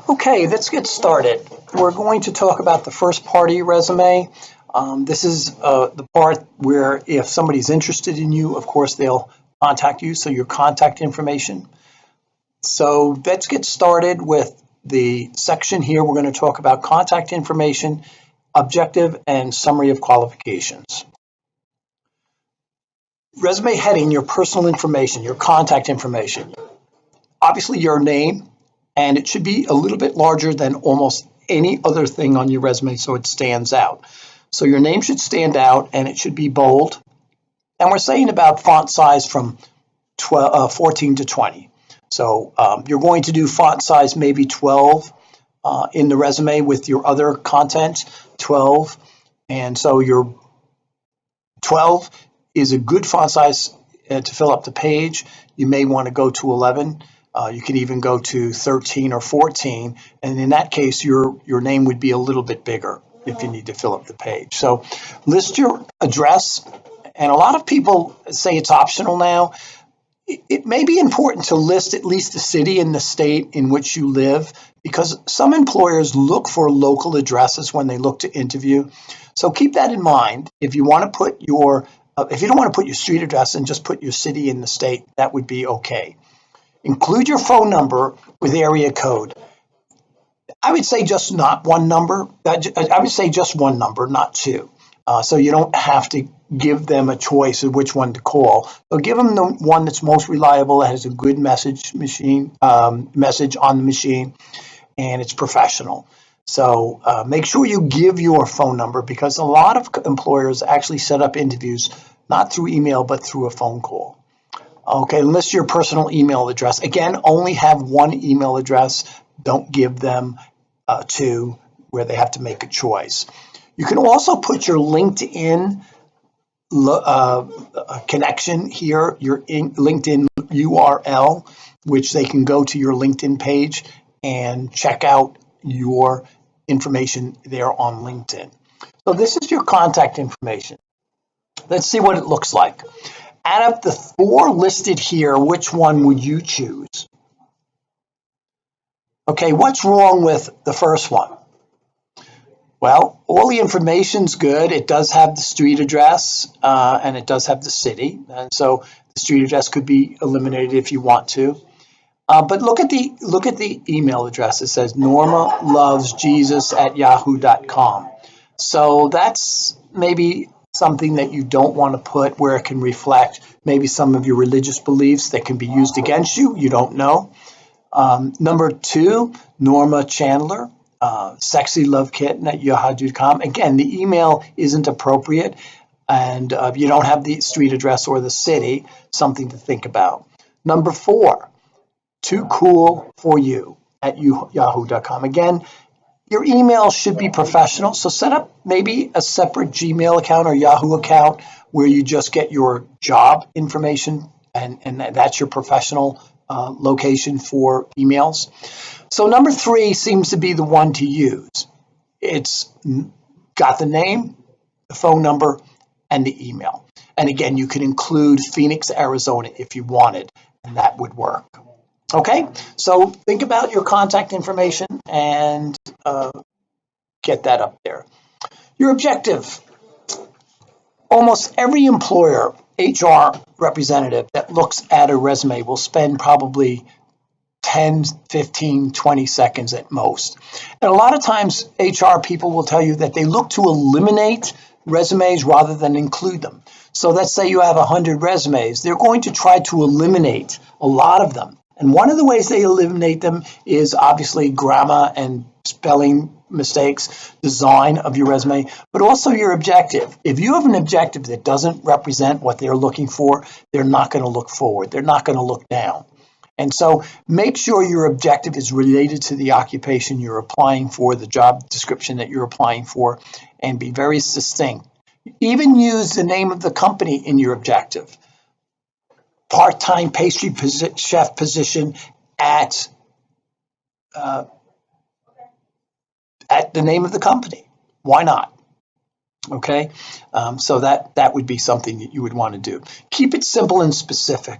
Okay, let's get started. We're going to talk about the first part of your resume. This is the part where if somebody's interested in you, of course, they'll contact you, so your contact information. So let's get started with the section here. We're going to talk about contact information, objective, and summary of qualifications. Resume heading, your personal information, your contact information. Obviously, your name, and it should be a little bit larger than almost any other thing on your resume so it stands out. So your name should stand out and it should be bold. And we're saying about font size from 14 to 20. So you're going to do font size maybe 12 in the resume with your other content, 12. And so your 12 is a good font size to fill up the page. You may want to go to 11. You can even go to 13 or 14, and in that case, your name would be a little bit bigger if you need to fill up the page. So list your address, and a lot of people say it's optional now. It may be important to list at least the city and the state in which you live, because some employers look for local addresses when they look to interview. So keep that in mind. If you want to put if you don't want to put your street address and just put your city and the state, that would be okay. Include your phone number with area code. I would say just not one number. I would say just one number, not two. So you don't have to give them a choice of which one to call. So give them the one that's most reliable, that has a good message on the machine, and it's professional. So make sure you give your phone number, because a lot of employers actually set up interviews not through email but through a phone call. Okay, list your personal email address. Again, only have one email address. Don't give them two where they have to make a choice. You can also put your LinkedIn connection here, your LinkedIn URL, which they can go to your LinkedIn page and check out your information there on LinkedIn. So this is your contact information. Let's see what it looks like. Out of the four listed here, which one would you choose? Okay, what's wrong with the first one? Well, all the information's good. It does have the street address and it does have the city. And so the street address could be eliminated if you want to. But look at the email address. It says normalovesjesus@yahoo.com. So that's maybe something that you don't want to put where it can reflect maybe some of your religious beliefs that can be used against you. You don't know. Number two, Norma Chandler, sexylovekitten@yahoo.com. Again, the email isn't appropriate, and you don't have the street address or the city, something to think about. Number four, too cool for you @yahoo.com. Again, your email should be professional, so set up maybe a separate Gmail account or Yahoo account where you just get your job information, and that's your professional location for emails. So number three seems to be the one to use. It's got the name, the phone number, and the email. And again, you can include Phoenix, Arizona if you wanted, and that would work. Okay, so think about your contact information and get that up there. Your objective. Almost every employer, HR representative that looks at a resume will spend probably 10, 15, 20 seconds at most. And a lot of times HR people will tell you that they look to eliminate resumes rather than include them. So let's say you have 100 resumes. They're going to try to eliminate a lot of them. And one of the ways they eliminate them is obviously grammar and spelling mistakes, design of your resume, but also your objective. If you have an objective that doesn't represent what they're looking for, they're not going to look forward. They're not going to look down. And so make sure your objective is related to the occupation you're applying for, the job description that you're applying for, and be very succinct. Even use the name of the company in your objective. Part-time pastry chef position at the name of the company. Why not? Okay, so that would be something that you would want to do. Keep it simple and specific.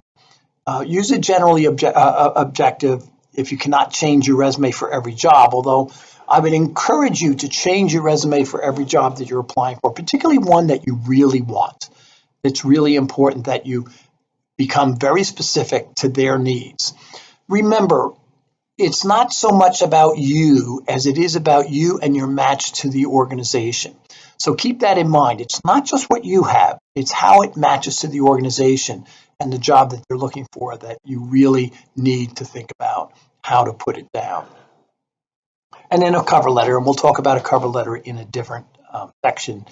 Use a generally objective if you cannot change your resume for every job, although I would encourage you to change your resume for every job that you're applying for, particularly one that you really want. It's really important that you become very specific to their needs. Remember, it's not so much about you as it is about you and your match to the organization. So keep that in mind. It's not just what you have, it's how it matches to the organization and the job that they're looking for that you really need to think about how to put it down. And then a cover letter, and we'll talk about a cover letter in a different section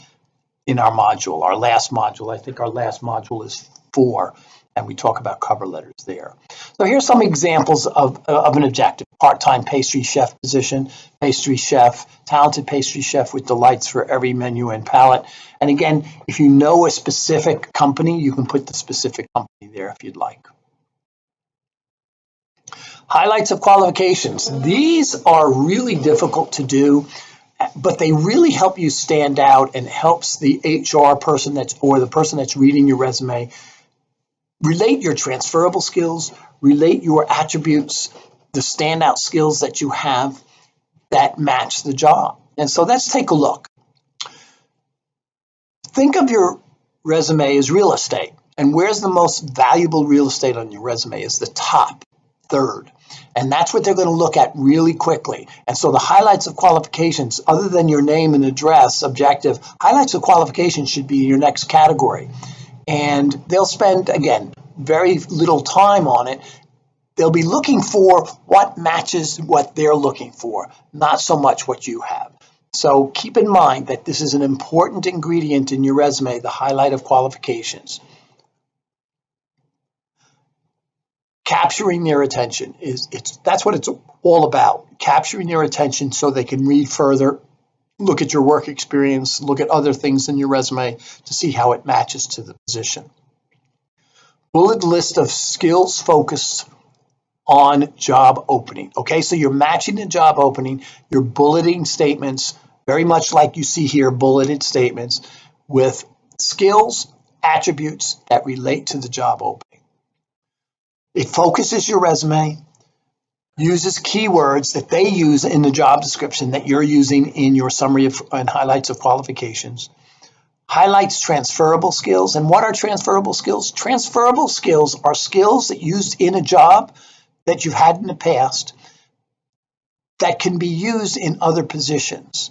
in our module, our last module. I think our last module is 4, and we talk about cover letters there. So here's some examples of an objective. Part-time pastry chef position, pastry chef, talented pastry chef with delights for every menu and palate. And again, if you know a specific company, you can put the specific company there if you'd like. Highlights of qualifications. These are really difficult to do, but they really help you stand out and helps the HR person or the person that's reading your resume relate your transferable skills, relate your attributes, the standout skills that you have that match the job. And so let's take a look. Think of your resume as real estate. And where's the most valuable real estate on your resume? Is the top third. And that's what they're going to look at really quickly. And so the highlights of qualifications, other than your name and address, objective, highlights of qualifications should be your next category. And they'll spend, again, very little time on it. They'll be looking for what matches what they're looking for, not so much what you have. So keep in mind that this is an important ingredient in your resume, the highlight of qualifications. Capturing their attention that's what it's all about. Capturing their attention so they can read further, look at your work experience, look at other things in your resume to see how it matches to the position. Bullet list of skills focused on job opening. Okay, so you're matching the job opening, you're bulleting statements, very much like you see here, bulleted statements with skills, attributes that relate to the job opening. It focuses your resume, uses keywords that they use in the job description that you're using in your summary and highlights of qualifications. Highlights transferable skills. And what are transferable skills? Transferable skills are skills that used in a job that you've had in the past that can be used in other positions.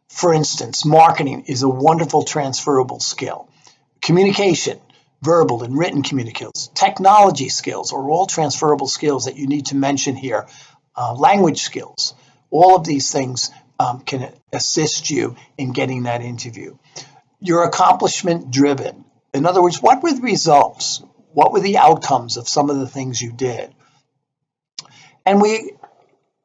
For instance, marketing is a wonderful transferable skill. Communication, verbal and written communications, technology skills are all transferable skills that you need to mention here. Language skills, all of these things can assist you in getting that interview. You're accomplishment driven. In other words, what were the results? What were the outcomes of some of the things you did? And we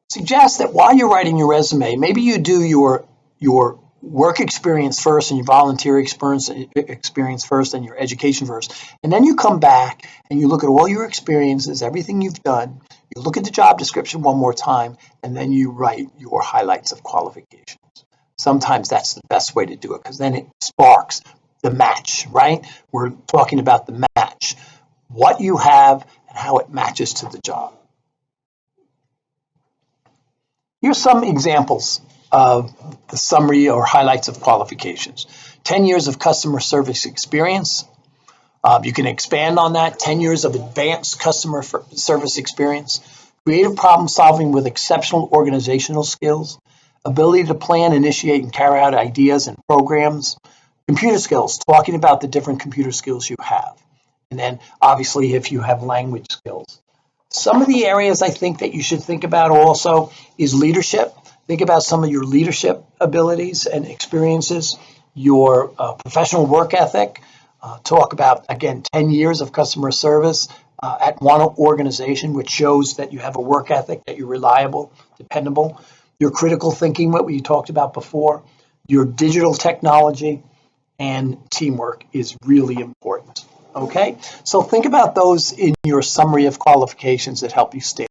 suggest that while you're writing your resume, maybe you do your work experience first and your volunteer experience first and your education first. And then you come back and you look at all your experiences, everything you've done. You look at the job description one more time, and then you write your highlights of qualifications. Sometimes that's the best way to do it because then it sparks the match, right? We're talking about the match, what you have and how it matches to the job. Here's some examples of the summary or highlights of qualifications. 10 years of customer service experience. You can expand on that. 10 years of advanced customer service experience. Creative problem solving with exceptional organizational skills. Ability to plan, initiate, and carry out ideas and programs. Computer skills, talking about the different computer skills you have. And then obviously if you have language skills. Some of the areas I think that you should think about also is leadership. Think about some of your leadership abilities and experiences, your professional work ethic. Talk about, again, 10 years of customer service at one organization, which shows that you have a work ethic, that you're reliable, dependable. Your critical thinking, what we talked about before. Your digital technology and teamwork is really important. Okay, so think about those in your summary of qualifications that help you stand